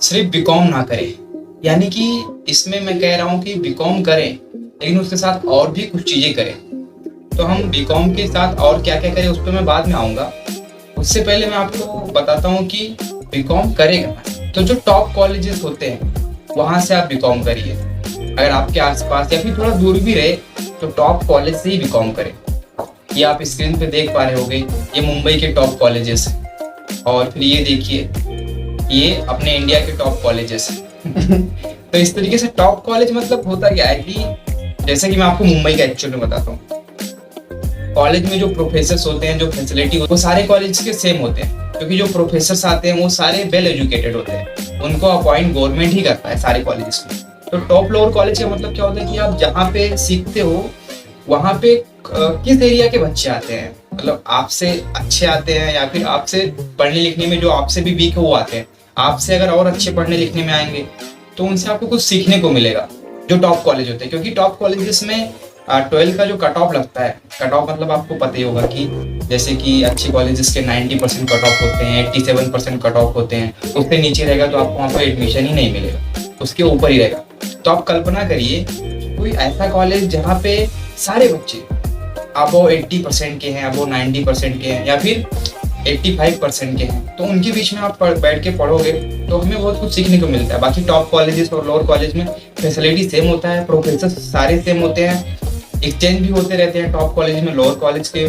सिर्फ बीकॉम ना करें, यानी कि इसमें मैं कह रहा हूँ कि बीकॉम करें लेकिन उसके साथ और भी कुछ चीज़ें करें। तो हम बीकॉम के साथ और क्या क्या करें उस पर मैं बाद में आऊँगा। उससे पहले मैं आपको बताता हूँ कि बीकॉम करेगा तो जो टॉप कॉलेजेस होते हैं वहाँ से आप बीकॉम करिए। अगर आपके आसपास या फिर थोड़ा दूर भी रहे तो टॉप कॉलेज से ही बीकॉम करें। ये आप स्क्रीन पे देख पा रहे होंगे, ये मुंबई के टॉप कॉलेजेस हैं। और फिर ये देखिए, ये अपने इंडिया के टॉप कॉलेजेस हैं। तो इस तरीके से टॉप कॉलेज मतलब होता क्या है कि जैसे कि मैं आपको मुंबई का एक्चुअल में बताता हूँ। कॉलेज में जो प्रोफेसर्स होते हैं, जो फैसिलिटी वो सारे कॉलेज के सेम होते हैं, क्योंकि जो प्रोफेसर्स आते हैं वो सारे वेल एजुकेटेड होते हैं। उनको अपॉइंट गवर्नमेंट ही करता है सारे कॉलेजेस में। तो टॉप लोअर कॉलेज का मतलब क्या होता है कि आप जहाँ पे सीखते हो वहाँ पे किस एरिया के बच्चे आते हैं, मतलब आपसे अच्छे आते हैं या फिर आपसे पढ़ने लिखने में जो आपसे भी वीक है वो आते हैं। आपसे अगर और अच्छे पढ़ने लिखने में आएंगे तो उनसे आपको कुछ सीखने को मिलेगा, जो टॉप कॉलेज होते हैं। क्योंकि टॉप कॉलेजेस में 12 का जो कट ऑफ लगता है, कट ऑफ मतलब आपको पता ही होगा कि जैसे कि अच्छे कॉलेजेस के 90% कट ऑफ होते हैं, 87% कट ऑफ होते हैं। उससे नीचे रहेगा तो आपको वहाँ पर एडमिशन ही नहीं मिलेगा, उसके ऊपर ही रहेगा। तो आप कल्पना करिए कोई ऐसा कॉलेज जहाँ पे सारे बच्चे अबो 80% के हैं, अबो 90% के हैं या फिर 85% के हैं, तो उनके बीच में आप बैठ के पढ़ोगे तो हमें बहुत कुछ सीखने को मिलता है। बाकी टॉप कॉलेजेस और लोअर कॉलेज में फैसिलिटी सेम होता है, प्रोफेसर सारे सेम होते हैं, एक्सचेंज भी होते रहते हैं। टॉप कॉलेज में लोअर कॉलेज के,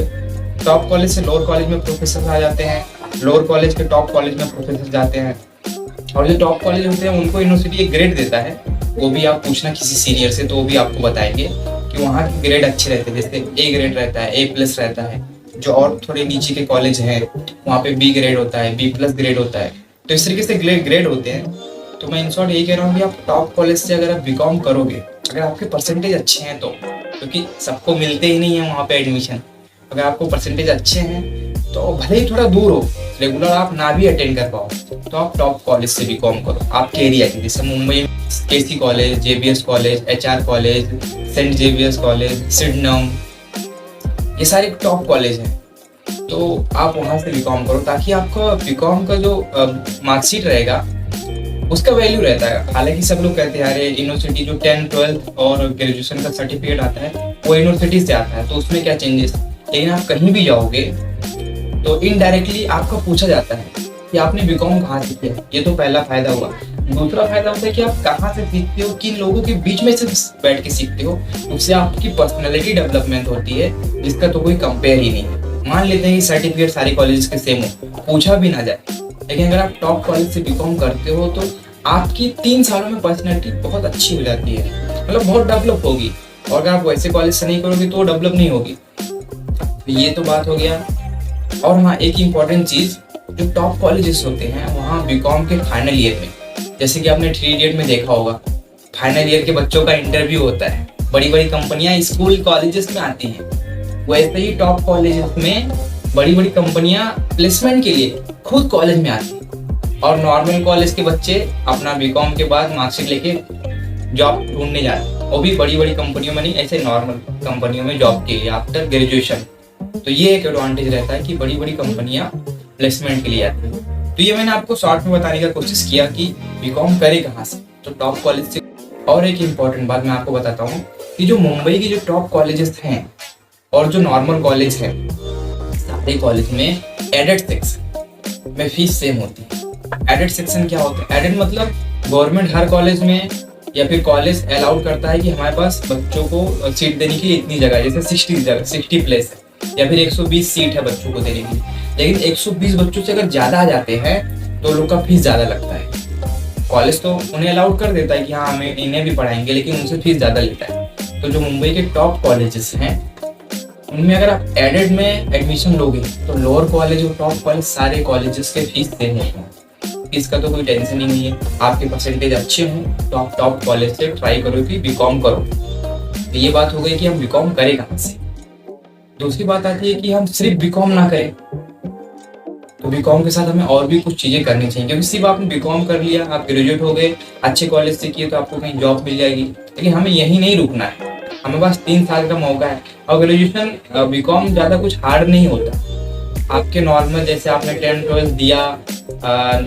टॉप कॉलेज से लोअर कॉलेज में प्रोफेसर आ जाते हैं, लोअर कॉलेज के टॉप कॉलेज में प्रोफेसर जाते हैं। और जो टॉप कॉलेज होते हैं उनको यूनिवर्सिटी एक ग्रेड देता है, वो भी आप पूछना किसी सीनियर से तो वो भी आपको बताएंगे कि वहाँ के ग्रेड अच्छे रहते हैं। जैसे ए ग्रेड रहता है, A+ रहता है। जो और थोड़े नीचे के कॉलेज हैं वहाँ पे B ग्रेड होता है, B+ ग्रेड होता है। तो इस तरीके से ग्रेड होते हैं। तो मैं इन शॉर्ट यही कह रहा हूँ कि आप टॉप कॉलेज से अगर आप बीकॉम करोगे, अगर आपके परसेंटेज अच्छे हैं तो, क्योंकि सबको मिलते ही नहीं है वहाँ पे एडमिशन। अगर आपको परसेंटेज अच्छे हैं तो भले ही थोड़ा दूर हो, रेगुलर आप ना भी अटेंड कर पाओ, तो आप टॉप कॉलेज से बीकॉम करो आपके एरिया के। जैसे Mumbai KC college, JBS college, HR college, Saint Xavier's college, Sydenham, ये सारे टॉप कॉलेज हैं। तो आप वहाँ से बीकॉम करो ताकि आपका बीकॉम का जो मार्कशीट रहेगा उसका वैल्यू रहता है। हालांकि सब लोग कहते हैं अरे यूनिवर्सिटी जो 10, 12 और ग्रेजुएशन का सर्टिफिकेट आता है वो यूनिवर्सिटी से आता है तो उसमें क्या चेंजेस। लेकिन आप कहीं भी जाओगे तो इनडायरेक्टली आपको पूछा जाता है कि आपने बीकॉम कहाँ से किया। ये तो पहला फायदा हुआ। दूसरा फायदा होता है कि आप कहाँ से सीखते हो, किन लोगों के बीच में से बैठ के सीखते हो, उससे आपकी पर्सनैलिटी डेवलपमेंट होती है जिसका तो कोई कंपेयर ही नहीं है। मान लेते हैं कि सर्टिफिकेट सारे कॉलेज के सेम हो, पूछा भी ना जाए, लेकिन अगर आप टॉप कॉलेज से बीकॉम करते हो तो आपकी 3 सालों में पर्सनैलिटी बहुत अच्छी हो जाती है, मतलब बहुत डेवलप होगी। और अगर आप वैसे कॉलेज से नहीं करोगे तो डेवलप नहीं होगी। तो ये तो बात हो गया। और हाँ, एक इम्पॉर्टेंट चीज़, जो टॉप कॉलेजेस होते हैं वहाँ बीकॉम के फाइनल ईयर में, जैसे कि आपने 3 इडियट में देखा होगा, फाइनल ईयर के बच्चों का इंटरव्यू होता है। बड़ी बड़ी कंपनियां स्कूल कॉलेजेस में आती हैं, वैसे ही टॉप कॉलेजेस में बड़ी बड़ी कंपनियां प्लेसमेंट के लिए खुद कॉलेज में आती हैं। और नॉर्मल कॉलेज के बच्चे अपना बीकॉम के बाद मार्कशीट लेके जॉब ढूंढने जाते हैं, वो भी बड़ी बड़ी कंपनियों में नहीं, ऐसे नॉर्मल कंपनियों में जॉब के लिए आफ्टर ग्रेजुएशन। तो ये एक एडवांटेज रहता है कि बड़ी बड़ी कंपनियां प्लेसमेंट के लिए आती हैं। तो ये मैंने आपको शॉर्ट में बताने का कोशिश किया कि बीकॉम करे कहाँ से, तो टॉप कॉलेज से। और एक इम्पॉर्टेंट बात मैं आपको बताता हूँ कि जो मुंबई की जो टॉप कॉलेजेस हैं और जो नॉर्मल कॉलेज है, सारे कॉलेज में एडेड सेक्शन में फीस सेम होती है। एडेड सेक्शन क्या होता है? एडेड मतलब गवर्नमेंट हर कॉलेज में या फिर कॉलेज अलाउड करता है कि हमारे पास बच्चों को सीट देने की इतनी जगह, जैसे 60 प्लेस है या फिर 120 सीट है बच्चों को देने की। लेकिन 120 बच्चों से अगर ज्यादा आ जाते हैं तो लोग का फीस ज्यादा लगता है। कॉलेज तो उन्हें अलाउड कर देता है कि हाँ हमें इन्हें भी पढ़ाएंगे, लेकिन उनसे फीस ज्यादा लेता है। तो जो मुंबई के टॉप कॉलेजेस हैं उनमें अगर आप एडेड में एडमिशन लोगे तो लोअर कॉलेज और टॉप कॉलेज सारे कॉलेजेस के फीस सेम होते हैं। इसका तो कोई टेंशन ही नहीं है। आपके परसेंटेज अच्छे हों तो आप टॉप कॉलेज से ट्राई करो कि बीकॉम करो। तो ये बात हो गई कि हम बीकॉम करें कहाँ से। दूसरी बात आती है कि हम सिर्फ बीकॉम ना करें, तो बीकॉम के साथ हमें और भी कुछ चीजें करनी चाहिए। क्योंकि सिर्फ आपने बीकॉम कर लिया, आप ग्रेजुएट हो गए, अच्छे कॉलेज से किए तो आपको कहीं जॉब मिल जाएगी, लेकिन हमें यही नहीं रुकना है। हमें पास 3 साल का मौका है। और ग्रेजुएशन बीकॉम ज्यादा कुछ हार्ड नहीं होता। आपके नॉर्मल जैसे आपने 10-12 दिया,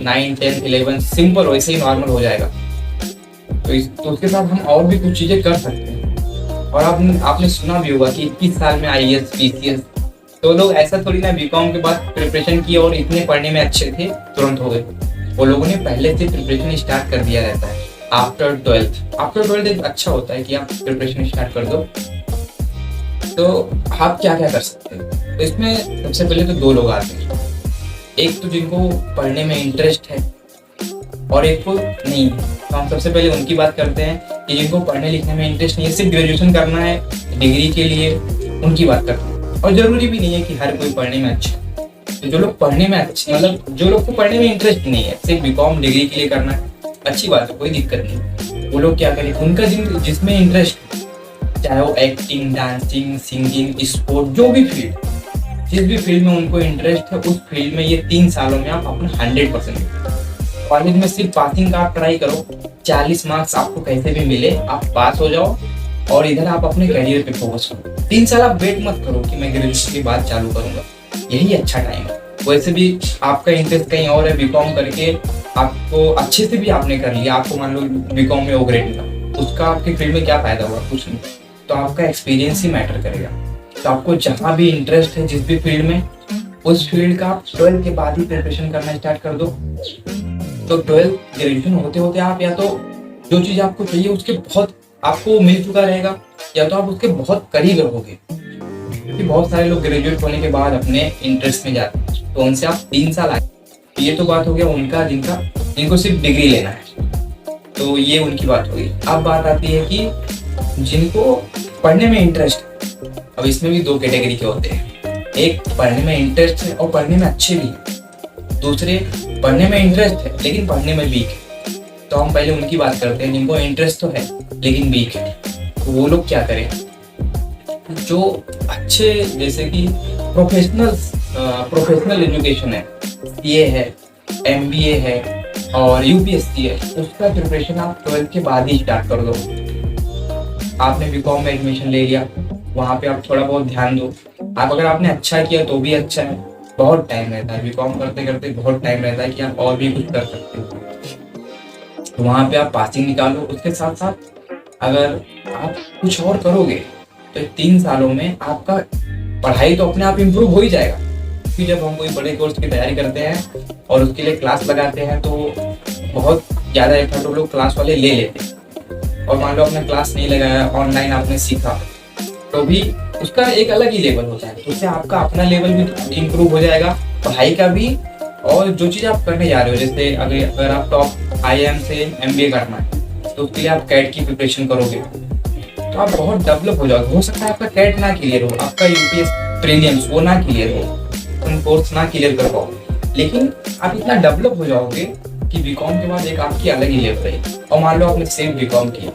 9-10-11 सिंपल वैसे ही नॉर्मल हो जाएगा। तो उसके साथ हम और भी कुछ चीज़ें कर सकते हैं। और आपने सुना भी होगा कि 21 साल में IAS PCS, तो लोग ऐसा थोड़ी ना बीकॉम के बाद प्रिपरेशन किए और इतने पढ़ने में अच्छे थे तुरंत हो गए। वो लोगों ने पहले से प्रिपरेशन स्टार्ट कर दिया रहता है। आफ्टर ट्वेल्थ एक अच्छा होता है कि आप प्रिपरेशन स्टार्ट कर दो। तो आप क्या क्या कर सकते हैं, तो इसमें सबसे पहले तो 2 लोग आते हैं, एक तो जिनको पढ़ने में इंटरेस्ट है और एक को नहीं है। तो हम सबसे पहले उनकी बात करते हैं कि जिनको पढ़ने लिखने में इंटरेस्ट नहीं है, सिर्फ ग्रेजुएशन करना है डिग्री के लिए, उनकी बात करते हैं। और जरूरी भी नहीं है कि हर कोई पढ़ने में अच्छा है। तो जो लोग पढ़ने में अच्छे, मतलब जो लोग को पढ़ने में इंटरेस्ट नहीं है, सिर्फ बीकॉम डिग्री के लिए करना है, अच्छी बात है, कोई दिक्कत नहीं। वो लोग क्या करें, उनका जिसमें इंटरेस्ट, चाहे वो एक्टिंग, डांसिंग, सिंगिंग, स्पोर्ट, जो भी फील्ड, जिस भी फील्ड में उनको इंटरेस्ट है, उस फील्ड में ये 3 सालों में आप अपना 100% कॉलेज में सिर्फ पासिंग का आप ट्राई करो, 40 मार्क्स आपको कैसे भी मिले, आप पास हो जाओ और इधर आप अपने करियर पे फोकस करो। 3 साल आप वेट मत करो कि मैं ग्रेजुएशन के बाद चालू करूंगा, यही अच्छा टाइम है। वैसे भी आपका इंटरेस्ट कहीं और है, बीकॉम करके आपको अच्छे से भी आपने कर लिया, आपको मान लो बीकॉम में O ग्रेड मिला, उसका आपके फील्ड में क्या फायदा हुआ, कुछ नहीं। तो आपका एक्सपीरियंस ही मैटर करेगा। तो आपको जहाँ भी इंटरेस्ट है, जिस भी फील्ड में, उस फील्ड का आप 12 के बाद ही प्रिपरेशन करना स्टार्ट कर दो। तो 12 ग्रेजुएशन होते होते आप या तो जो चीज़ आपको चाहिए उसके बहुत आपको मिल चुका रहेगा, या तो आप उसके बहुत करीब रहोगे। क्योंकि बहुत सारे लोग ग्रेजुएट होने के बाद अपने इंटरेस्ट में जाते हैं, तो उनसे आप 3 साल आए। ये तो बात हो गया उनका जिनको सिर्फ डिग्री लेना है, तो ये उनकी बात होगी। अब बात आती है कि जिनको पढ़ने में इंटरेस्ट है। अब इसमें भी 2 कैटेगरी के होते हैं, एक पढ़ने में इंटरेस्ट है और पढ़ने में अच्छे भी हैं, दूसरे पढ़ने में इंटरेस्ट है लेकिन पढ़ने में वीक है। तो हम पहले उनकी बात करते हैं जिनको इंटरेस्ट तो है लेकिन वीक है। तो वो लोग क्या करें, जो अच्छे जैसे कि प्रोफेशनल एजुकेशन है, CA है, MBA है और UPSC है, उसका प्रिपरेशन आप 12 के बाद ही स्टार्ट कर दो। आपने बीकॉम में एडमिशन ले लिया, वहाँ पे आप थोड़ा बहुत ध्यान दो। आप अगर आपने अच्छा किया तो भी अच्छा है, बहुत टाइम रहता है बीकॉम करते करते, बहुत टाइम रहता है कि आप और भी कुछ कर सकते हो। तो वहाँ पे आप पासिंग निकालो। उसके साथ साथ अगर आप कुछ और करोगे तो 3 सालों में आपका पढ़ाई तो अपने आप इम्प्रूव हो ही जाएगा। क्योंकि जब हम कोई बड़े कोर्स की तैयारी करते हैं और उसके लिए क्लास लगाते हैं तो बहुत ज़्यादा एफर्ट वो लोग क्लास वाले ले लेते हैं। और मान लो आपने क्लास नहीं लगाया, ऑनलाइन आपने सीखा, तो भी उसका एक अलग ही लेवल होता है। उससे आपका अपना लेवल भी इम्प्रूव हो जाएगा, पढ़ाई का भी। और जो चीज़ आप करने जा रहे हो, जैसे अगर आप टॉप IIM से MBA करना है तो उसके लिए आप कैट की प्रिपरेशन करोगे तो आप बहुत डेवलप हो जाओगे। हो सकता है आपका कैट ना क्लियर हो, आपका UPS प्रीलिम्स वो ना क्लियर हो, तुम कोर्स ना क्लियर कर पाओ, लेकिन आप इतना डेवलप हो जाओगे कि बीकॉम के बाद एक आपकी अलग ही लेवल है। और मान लो आपने सेम बीकॉम किया,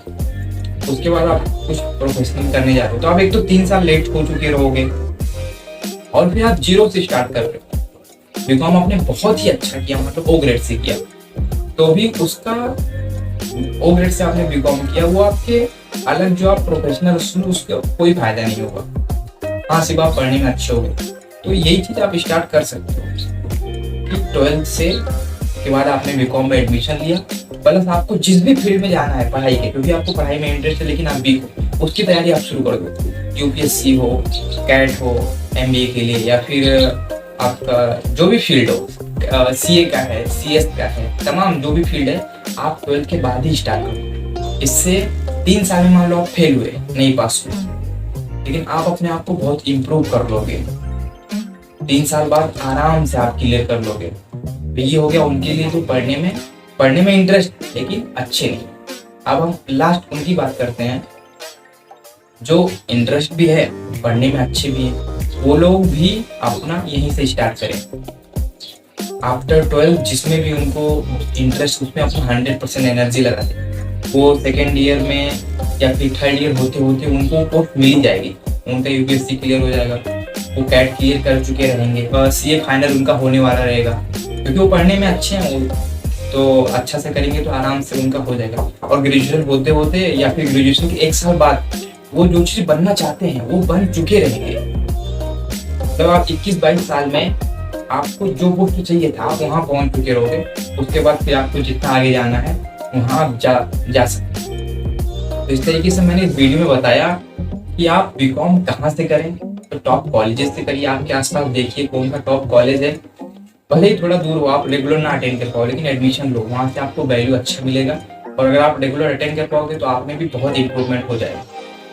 उसके बाद आप कुछ प्रोफेशनल करने जा रहे हो, तो आप एक तो 3 साल लेट हो चुके रहोगे और फिर आप 0 से स्टार्ट कर रहे हो। बीकॉम आपने बहुत ही अच्छा किया, मतलब O ग्रेड से किया, तो भी उसका O ग्रेड से आपने बीकॉम किया, वो आपके अलग जो आप प्रोफेशनल उसका कोई फायदा नहीं होगा। हाँ, सिर्फ आप पढ़ने में अच्छे हो गए। तो यही चीज़ आप स्टार्ट कर सकते हो कि 12 से के बाद आपने बीकॉम में एडमिशन लिया, प्लस आपको जिस भी फील्ड में जाना है पढ़ाई के, क्योंकि आपको पढ़ाई में इंटरेस्ट है लेकिन आप वीक हो, उसकी तैयारी आप शुरू कर दो। UPSC हो, कैट हो MBA के लिए, या फिर आपका जो भी फील्ड हो, CA का है, CS का है, तमाम जो भी फील्ड है, आप 12 के बाद ही स्टार्ट करो। इससे 3 साल में मान लो आप फेल हुए, नहीं पास हुए, लेकिन आप अपने आप को बहुत इम्प्रूव कर लोगे। 3 साल बाद आराम से आप क्लियर कर लोगे। तो ये हो गया उनके लिए जो पढ़ने में इंटरेस्ट लेकिन अच्छे नहीं। अब हम लास्ट उनकी बात करते हैं जो इंटरेस्ट भी है, पढ़ने में अच्छे भी हैं, वो लोग भी अपना यहीं से स्टार्ट करें। आफ्टर 12 जिसमें भी उनको इंटरेस्ट, उसमें अपना 100% एनर्जी लगा दें। वो सेकेंड ईयर में या फिर थर्ड ईयर होते होते उनको पोस्ट मिल जाएगी, उनका UPSC क्लियर हो जाएगा, वो कैट क्लियर कर चुके रहेंगे, CA फाइनल उनका होने वाला रहेगा, क्योंकि वो पढ़ने में अच्छे हैं। वो तो अच्छा से करेंगे तो आराम से उनका हो जाएगा। और ग्रेजुएशन होते होते या फिर ग्रेजुएशन के 1 साल बाद वो जो चीज़ बनना चाहते हैं वो बन चुके रहेंगे। जब आप 21-22 साल में आपको जो पोस्ट चाहिए था आप वहाँ पहुँच चुके रहोगे। उसके बाद फिर आपको जितना आगे जाना है वहाँ आप जा सकते हैं। तो इस तरीके से मैंने इस वीडियो में बताया कि आप बीकॉम कहाँ से करें। तो टॉप कॉलेजेस से करिए, आपके आसपास देखिए कौन सा टॉप कॉलेज है, भले ही थोड़ा दूर हो, आप रेगुलर ना अटेंड कर पाओ लेकिन एडमिशन लो, वहाँ से आपको वैल्यू अच्छा मिलेगा। और अगर आप रेगुलर अटेंड कर पाओगे तो आप में भी बहुत इंप्रूवमेंट हो जाएगा।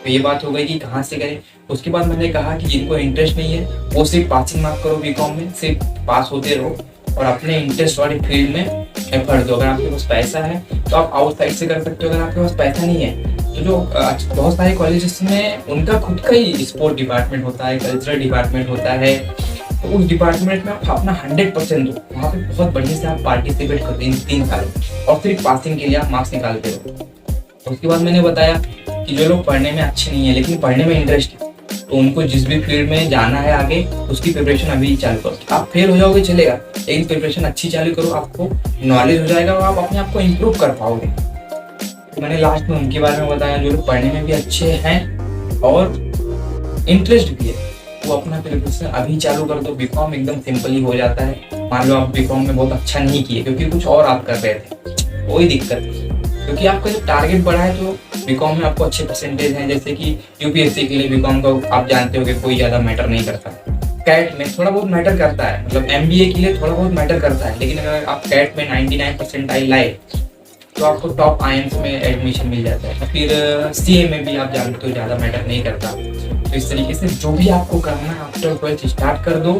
तो ये बात हो गई कि कहाँ से करें। उसके बाद मैंने कहा कि जिनको इंटरेस्ट नहीं है वो सिर्फ पासिंग मार्क करो बीकॉम में, सिर्फ पास होते रहो और अपने इंटरेस्ट वाली फील्ड में एफर्ट दो। अगर आपके पास पैसा है तो आप आउटसाइड से कर सकते हो, अगर आपके पास पैसा नहीं है तो जो बहुत सारे कॉलेजेस में उनका खुद का ही स्पोर्ट डिपार्टमेंट होता है, कल्चरल डिपार्टमेंट होता है, तो उस डिपार्टमेंट में आप अपना 100% दो, वहाँ पे बहुत बढ़िया से आप पार्टिसिपेट करते हैं इन 3 साल और सिर्फ पासिंग के लिए आप मार्क्स निकालते हो। उसके बाद मैंने बताया कि जो लोग पढ़ने में अच्छे नहीं है लेकिन पढ़ने में इंटरेस्ट है तो उनको जिस भी फील्ड में जाना है आगे उसकी प्रिपरेशन अभी चालू करो। आप फेल हो जाओगे चलेगा लेकिन प्रिपरेशन अच्छी चालू करो, आपको नॉलेज हो जाएगा और आप अपने आप को इम्प्रूव कर पाओगे। तो मैंने लास्ट में उनके बारे में बताया जो लोग पढ़ने में भी अच्छे हैं और इंटरेस्ट भी है, वो अपना प्रिपरेशन अभी चालू कर दो। बीकॉम एकदम सिंपल ही हो जाता है। मान लो आप बीकॉम में बहुत अच्छा नहीं किए क्योंकि कुछ और आप कर रहे थे, कोई दिक्कत नहीं, क्योंकि आपका जब टारगेट बढ़ा है तो बीकॉम में आपको अच्छे परसेंटेज हैं। जैसे कि यूपीएससी के लिए बीकॉम का आप जानते हो कि कोई ज़्यादा मैटर नहीं करता। कैट में थोड़ा बहुत मैटर करता है, मतलब एमबीए के लिए थोड़ा बहुत मैटर करता है, लेकिन अगर आप कैट में 99% लाए तो आपको टॉप आईएम्स में एडमिशन मिल जाता है। फिर सीए में भी आप जानते हो ज़्यादा मैटर नहीं करता। तो इस तरीके से जो भी आपको करना है आफ्टर 12th स्टार्ट कर दो।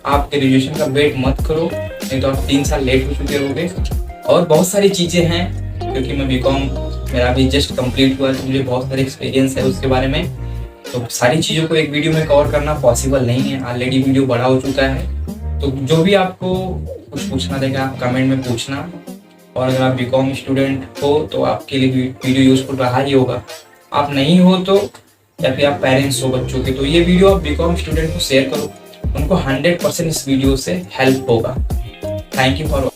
आप ग्रेजुएशन का वेट मत करो, नहीं तो आप 3 साल लेट हो चुके रहोगे। और बहुत सारी चीज़ें हैं क्योंकि मैं बीकॉम मेरा भी जस्ट कंप्लीट हुआ है तो मुझे बहुत सारे एक्सपीरियंस है उसके बारे में, तो सारी चीज़ों को एक वीडियो में कवर करना पॉसिबल नहीं है। ऑलरेडी वीडियो बड़ा हो चुका है। तो जो भी आपको कुछ पूछना रहेगा आप कमेंट में पूछना। और अगर आप बीकॉम स्टूडेंट हो तो आपके लिए वीडियो यूजफुल रहा ही होगा। आप नहीं हो तो या फिर आप पेरेंट्स हो बच्चों के तो ये वीडियो आप बीकॉम स्टूडेंट को शेयर करो, उनको 100% इस वीडियो से हेल्प होगा। Thank you for